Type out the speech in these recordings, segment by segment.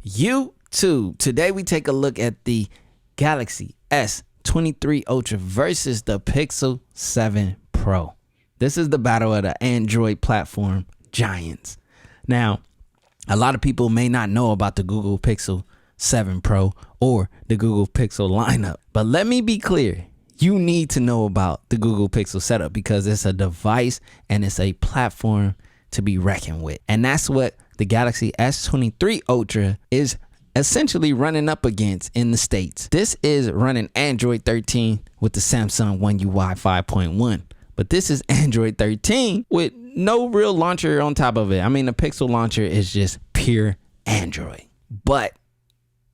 YouTube. Today we take a look at the Galaxy S23 Ultra versus the Pixel 7 Pro. This is the battle of the Android platform giants. Now, a lot of people may not know about the Google Pixel 7 Pro or the Google Pixel lineup, but let me be clear. You need to know about the Google Pixel setup because it's a device and it's a platform to be reckoned with. And that's what the Galaxy S23 Ultra is essentially running up against in the States. This is running Android 13 with the Samsung One UI 5.1. But this is Android 13 with no real launcher on top of it. I mean, the Pixel launcher is just pure Android. But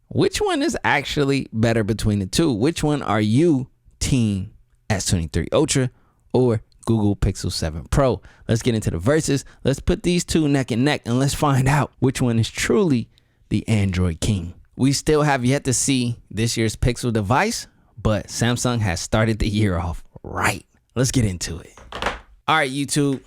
which one is actually better between the two? Which one are you, Team S23 Ultra or Google Pixel 7 Pro? Let's get into the verses. Let's put these two neck and neck and let's find out which one is truly the Android king. We still have yet to see this year's Pixel device, but Samsung has started the year off right. Let's get into it. All right, YouTube,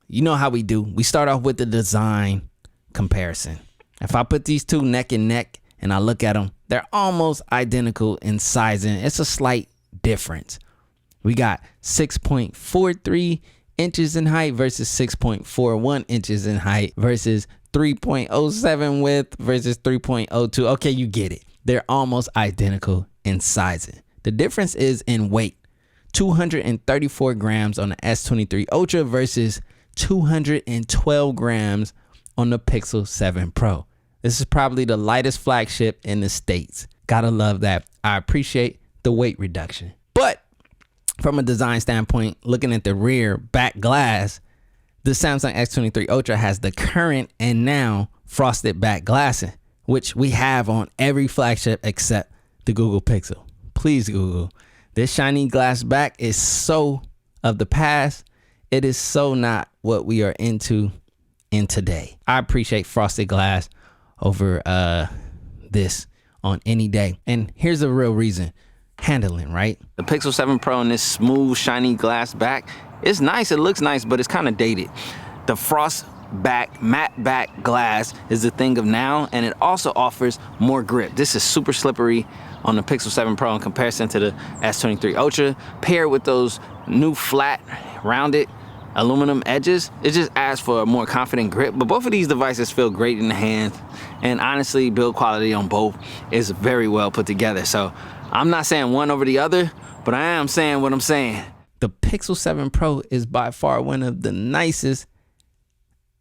you know how we do. We start off with the design comparison. If I put these two neck and neck and I look at them, they're almost identical in sizing. It's a slight difference. We got 6.43 inches in height versus 6.41 inches in height versus 3.07 width versus 3.02. Okay, you get it. They're almost identical in sizing. The difference is in weight. 234 grams on the S23 Ultra versus 212 grams on the Pixel 7 Pro. This is probably the lightest flagship in the States. Gotta love that. I appreciate the weight reduction. But from a design standpoint, looking at the rear back glass, the Samsung S23 Ultra has the current and now frosted back glass, which we have on every flagship except the Google Pixel. Please, Google. This shiny glass back is so of the past. It is so not what we are into in today. I appreciate frosted glass over this on any day. And here's the real reason. Handling, right? The Pixel 7 Pro and this smooth, shiny glass back, it's nice, it looks nice, but it's kind of dated. The frost back, matte back glass is the thing of now, and it also offers more grip. This is super slippery on the Pixel 7 Pro in comparison to the S23 Ultra. Paired with those new flat, rounded aluminum edges, it just adds for a more confident grip. But both of these devices feel great in the hand, and honestly, build quality on both is very well put together. So I'm not saying one over the other, but I am saying what I'm saying. The Pixel 7 Pro is by far one of the nicest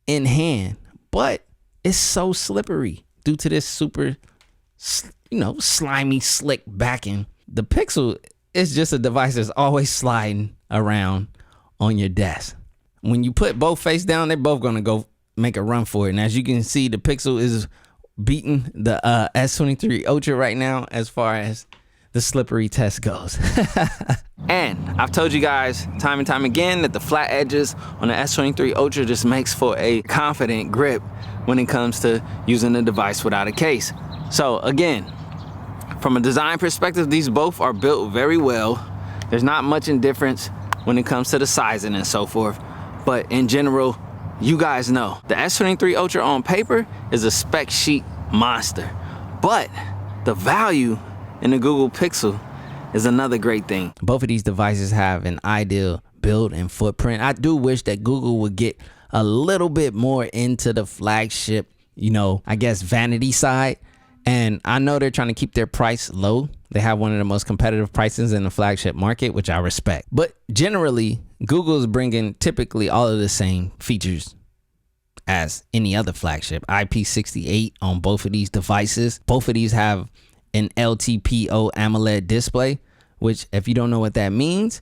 in hand, but it's so slippery due to this super, slimy, slick backing. The Pixel is just a device that's always sliding around on your desk. When you put both face down, they're both gonna go make a run for it. And as you can see, the Pixel is beating the S23 Ultra right now as far as the slippery test goes. And I've told you guys time and time again that the flat edges on the S23 Ultra just makes for a confident grip when it comes to using the device without a case. So again, from a design perspective, these both are built very well. There's not much in difference when it comes to the sizing and so forth. But in general, you guys know the S23 Ultra on paper is a spec sheet monster. But the value in the Google Pixel is another great thing. Both of these devices have an ideal build and footprint. I do wish that Google would get a little bit more into the flagship, I guess vanity side. And I know they're trying to keep their price low. They have one of the most competitive prices in the flagship market, which I respect. But generally, Google is bringing typically all of the same features as any other flagship. IP68 on both of these devices. Both of these have an LTPO AMOLED display, which if you don't know what that means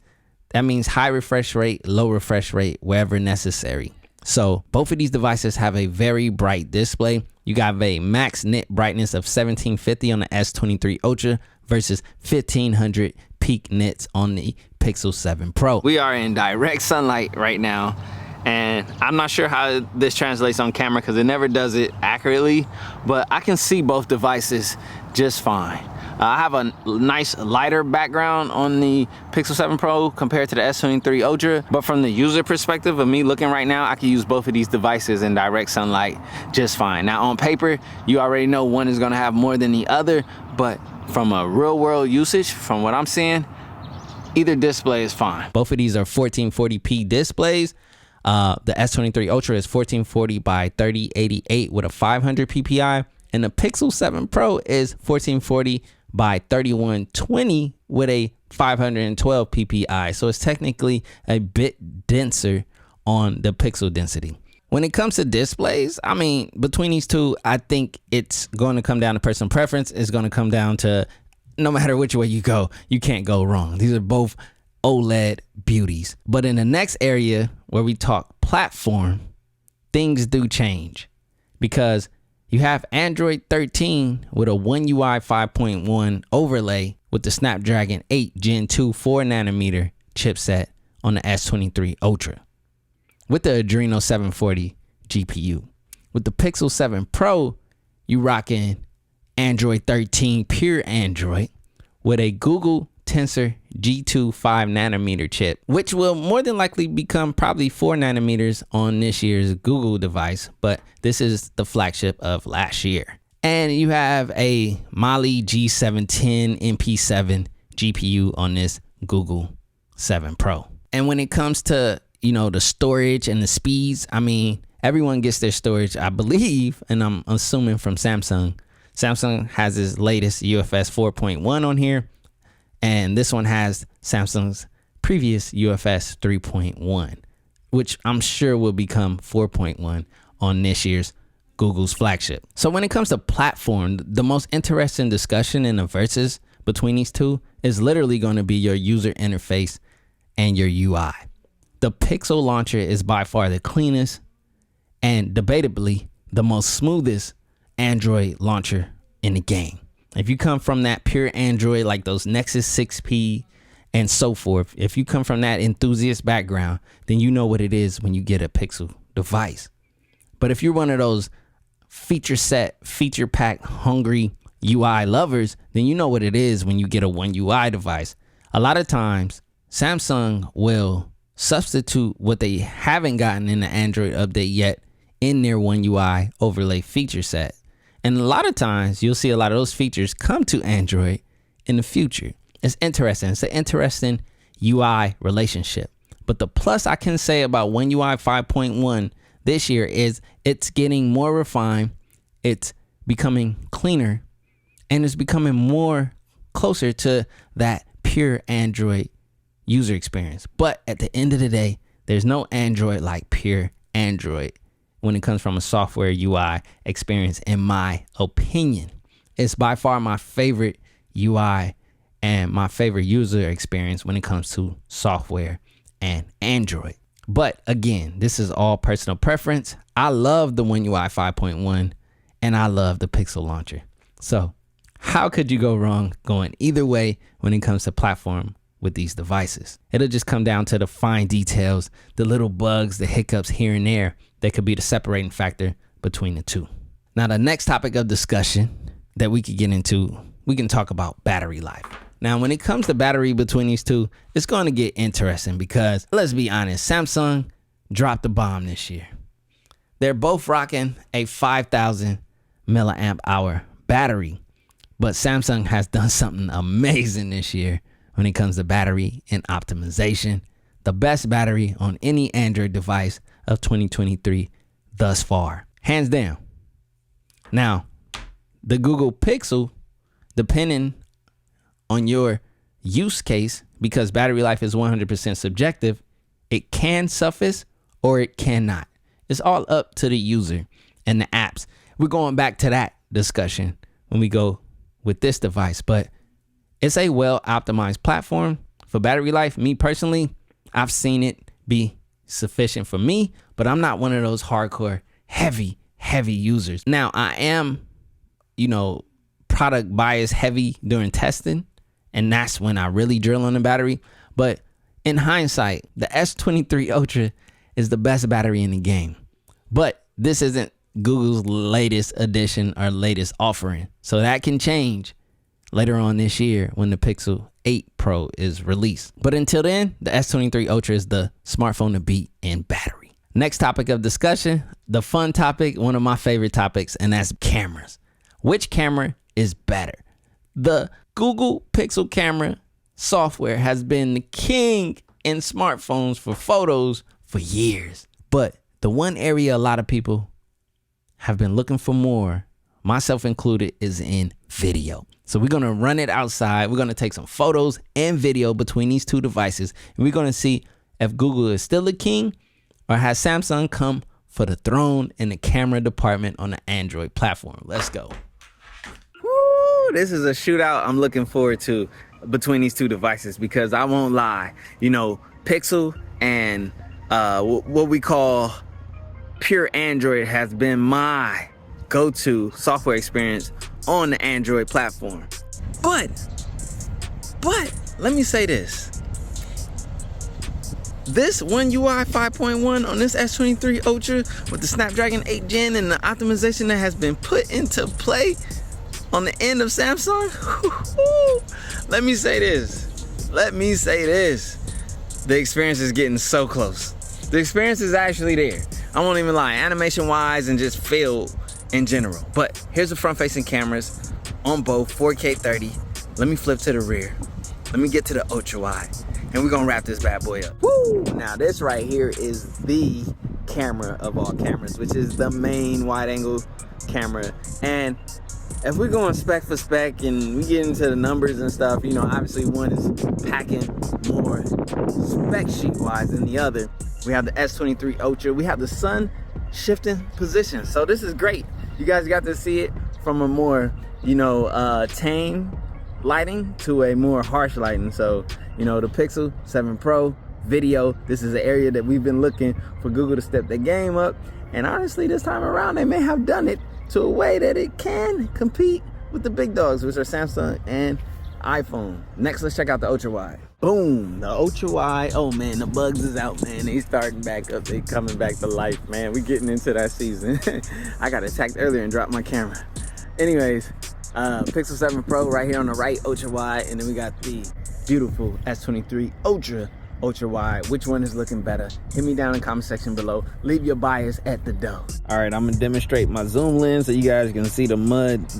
high refresh rate, low refresh rate, wherever necessary. So both of these devices have a very bright display. You got a max nit brightness of 1750 on the S23 Ultra versus 1500 peak nits on the Pixel 7 Pro. We are in direct sunlight right now, and I'm not sure how this translates on camera because it never does it accurately, but I can see both devices just fine. I have a nice lighter background on the Pixel 7 Pro compared to the S23 Ultra, but from the user perspective of me looking right now, I can use both of these devices in direct sunlight just fine. Now on paper, you already know one is gonna have more than the other, but from a real world usage, from what I'm seeing, either display is fine. Both of these are 1440p displays. The S23 Ultra is 1440 by 3088 with a 500 ppi, and the Pixel 7 Pro is 1440 by 3120 with a 512 ppi. So it's technically a bit denser on the pixel density. When it comes to displays, I mean, between these two, I think it's going to come down to personal preference. It's going to come down to, no matter which way you go, you can't go wrong. These are both OLED beauties. But in the next area where we talk platform, things do change, because you have Android 13 with a One UI 5.1 overlay with the Snapdragon 8 Gen 2 4nm chipset on the S23 Ultra with the Adreno 740 GPU. With the Pixel 7 Pro, you rocking Android 13 pure Android with a Google Tensor G2 5nm chip, which will more than likely become probably 4nm on this year's Google device, but this is the flagship of last year. And you have a Mali G710 MP7 GPU on this Google 7 Pro. And when it comes to, you know, the storage and the speeds, I mean, everyone gets their storage, I believe, and I'm assuming from Samsung. Samsung has its latest UFS 4.1 on here, and this one has Samsung's previous UFS 3.1, which I'm sure will become 4.1 on this year's Google's flagship. So when it comes to platform, the most interesting discussion in the versus between these two is literally going to be your user interface and your UI. The Pixel launcher is by far the cleanest and debatably the most smoothest Android launcher in the game. If you come from that pure Android, like those Nexus 6P and so forth, if you come from that enthusiast background, then you know what it is when you get a Pixel device. But if you're one of those feature set, feature pack hungry UI lovers, then you know what it is when you get a One UI device. A lot of times, Samsung will substitute what they haven't gotten in the Android update yet in their One UI overlay feature set. And a lot of times you'll see a lot of those features come to Android in the future. It's interesting. It's an interesting UI relationship. But the plus I can say about One UI 5.1 this year is it's getting more refined, it's becoming cleaner, and it's becoming more closer to that pure Android user experience. But at the end of the day, there's no Android like pure Android when it comes from a software UI experience, in my opinion. It's by far my favorite UI and my favorite user experience when it comes to software and Android. But again, this is all personal preference. I love the One UI 5.1 and I love the Pixel launcher. So how could you go wrong going either way when it comes to platform with these devices? It'll just come down to the fine details, the little bugs, the hiccups here and there that could be the separating factor between the two. Now, the next topic of discussion that we could get into, we can talk about battery life. Now, when it comes to battery between these two, it's going to get interesting because, let's be honest, Samsung dropped the bomb this year. They're both rocking a 5,000 milliamp hour battery, but Samsung has done something amazing this year when it comes to battery and optimization. The best battery on any Android device of 2023 thus far, hands down. Now, the Google Pixel, depending on your use case, because battery life is 100% subjective, it can suffice or it cannot. It's all up to the user and the apps. We're going back to that discussion when we go with this device, but it's a well optimized platform for battery life. Me personally, I've seen it be sufficient for me, but I'm not one of those hardcore heavy users. Now, I am, product bias heavy during testing, and that's when I really drill on the battery. But in hindsight, the S23 Ultra is the best battery in the game. But this isn't Google's latest edition or latest offering, so that can change later on this year when the Pixel 8 Pro is released. But until then, the S23 Ultra is the smartphone to beat in battery. Next topic of discussion, the fun topic, one of my favorite topics, and that's cameras. Which camera is better? The Google Pixel camera software has been the king in smartphones for photos for years. But the one area a lot of people have been looking for more, myself included, is in video. So we're going to run it outside. We're going to take some photos and video between these two devices. And we're going to see if Google is still the king or has Samsung come for the throne in the camera department on the Android platform. Let's go. Woo, this is a shootout I'm looking forward to between these two devices, because I won't lie, you know, Pixel and what we call pure Android has been my go-to software experience on the Android platform. But let me say this. This One UI 5.1 on this S23 Ultra with the Snapdragon 8 Gen and the optimization that has been put into play on the end of Samsung, let me say this. The experience is getting so close. The experience is actually there. I won't even lie, animation wise and just feel in general. But here's the front facing cameras on both 4K 30. Let me flip to the rear. Let me get to the ultra wide, and we're gonna wrap this bad boy up. Woo! Now this right here is the camera of all cameras, which is the main wide angle camera. And if we're going spec for spec and we get into the numbers and stuff, you know, obviously one is packing more spec sheet wise than the other. We have the S23 Ultra. We have the sun shifting position. So this is great. You guys got to see it from a more, you know, tame lighting to a more harsh lighting. So, you know, the Pixel 7 Pro video, this is an area that we've been looking for Google to step their game up. And honestly, this time around, they may have done it to a way that it can compete with the big dogs, which are Samsung and iPhone. Next, let's check out the ultra wide. Boom, the ultra wide. Oh man, the bugs is out, man. They starting back up. They coming back to life, man. We getting into that season. I got attacked earlier and dropped my camera. Anyways, Pixel 7 Pro right here on the right, ultra wide, and then we got the beautiful S23 ultra wide. Which one is looking better? Hit me down in the comment section below. Leave your bias at the door. All right, I'm gonna demonstrate my zoom lens so you guys can see the mud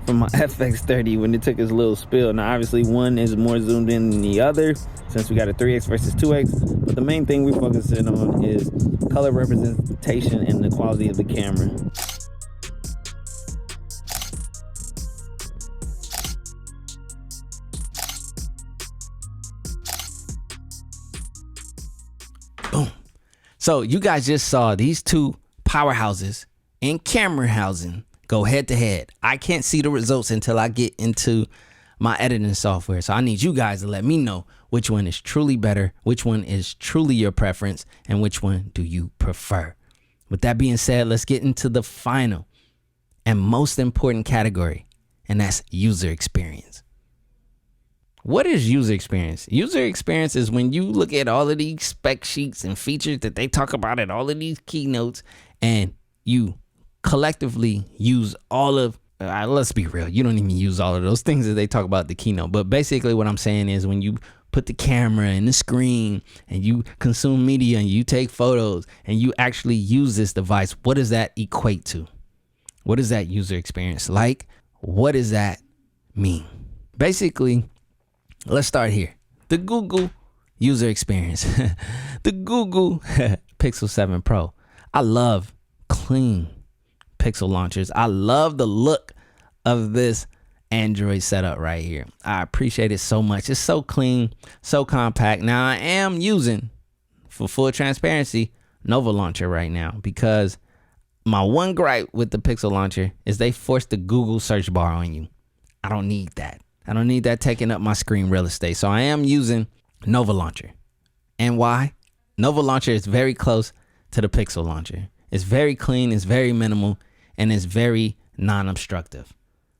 from my FX30 when it took its little spill. Now obviously one is more zoomed in than the other since we got a 3x versus 2x, but the main thing we're focusing on is color representation and the quality of the camera. Boom. So you guys just saw these two powerhouses in camera housing go head to head. I can't see the results until I get into my editing software. So I need you guys to let me know which one is truly better, which one is truly your preference, and which one do you prefer. With that being said, let's get into the final and most important category, and that's user experience. What is user experience? User experience is when you look at all of these spec sheets and features that they talk about at all of these keynotes, and you collectively use all of, let's be real, you don't even use all of those things that they talk about at the keynote. But basically what I'm saying is when you put the camera and the screen and you consume media and you take photos and you actually use this device, what does that equate to? What is that user experience like? What does that mean? Basically, let's start here. The Google user experience. The Google Pixel 7 Pro. I love clean Pixel launchers. I love the look of this Android setup right here. I appreciate it so much. It's so clean, so compact. Now I am using, for full transparency, Nova Launcher right now, because my one gripe with the Pixel launcher is they force the Google search bar on you. I don't need that. I don't need that taking up my screen real estate. So I am using Nova Launcher. And why? Nova Launcher is very close to the Pixel launcher. It's very clean, it's very minimal, and it's very non-obstructive.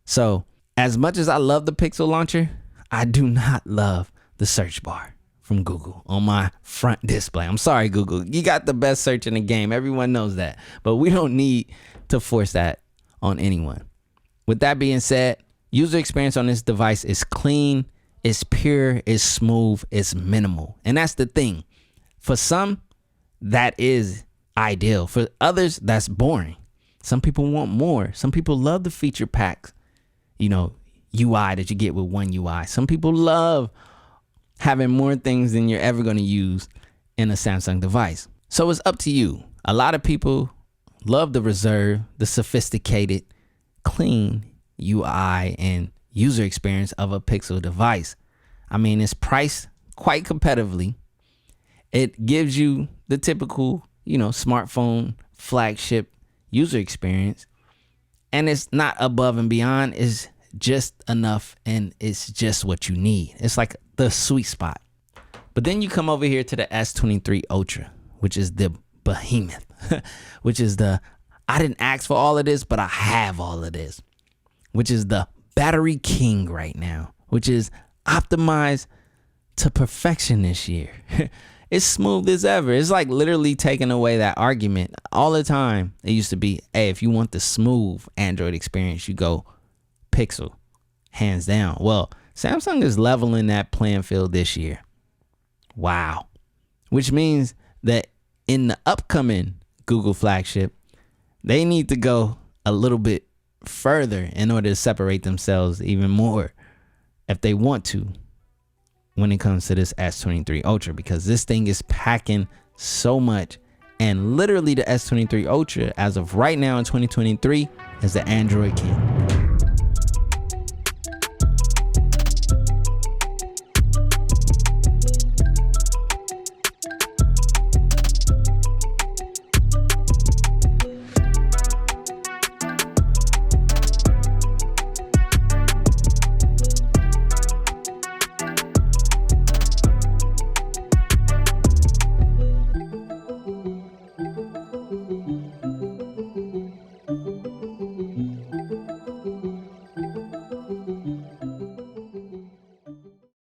So as much as I love the Pixel launcher, I do not love the search bar from Google on my front display. I'm sorry, Google. You got the best search in the game. Everyone knows that. But we don't need to force that on anyone. With that being said, User experience on this device is clean, it's pure, it's smooth, it's minimal. And that's the thing. For some, that is ideal. For others, that's boring. Some people want more. Some people love the feature packs, UI that you get with one UI. Some people love having more things than you're ever going to use in a Samsung device. So it's up to you. A lot of people love the reserve, the sophisticated, clean UI and user experience of a Pixel device. I mean, it's priced quite competitively. It gives you the typical, smartphone flagship user experience. And it's not above and beyond. It's just enough, and it's just what you need. It's like the sweet spot. But then you come over here to the S23 Ultra, which is the behemoth, which is I didn't ask for all of this, but I have all of this, which is the battery king right now, which is optimized to perfection this year. It's smooth as ever. It's like literally taking away that argument. All the time, it used to be, hey, if you want the smooth Android experience, you go Pixel, hands down. Well, Samsung is leveling that playing field this year. Wow. Which means that in the upcoming Google flagship, they need to go a little bit further in order to separate themselves even more if they want to when it comes to this S23 Ultra, because this thing is packing so much. And literally the S23 Ultra, as of right now in 2023, is the Android king.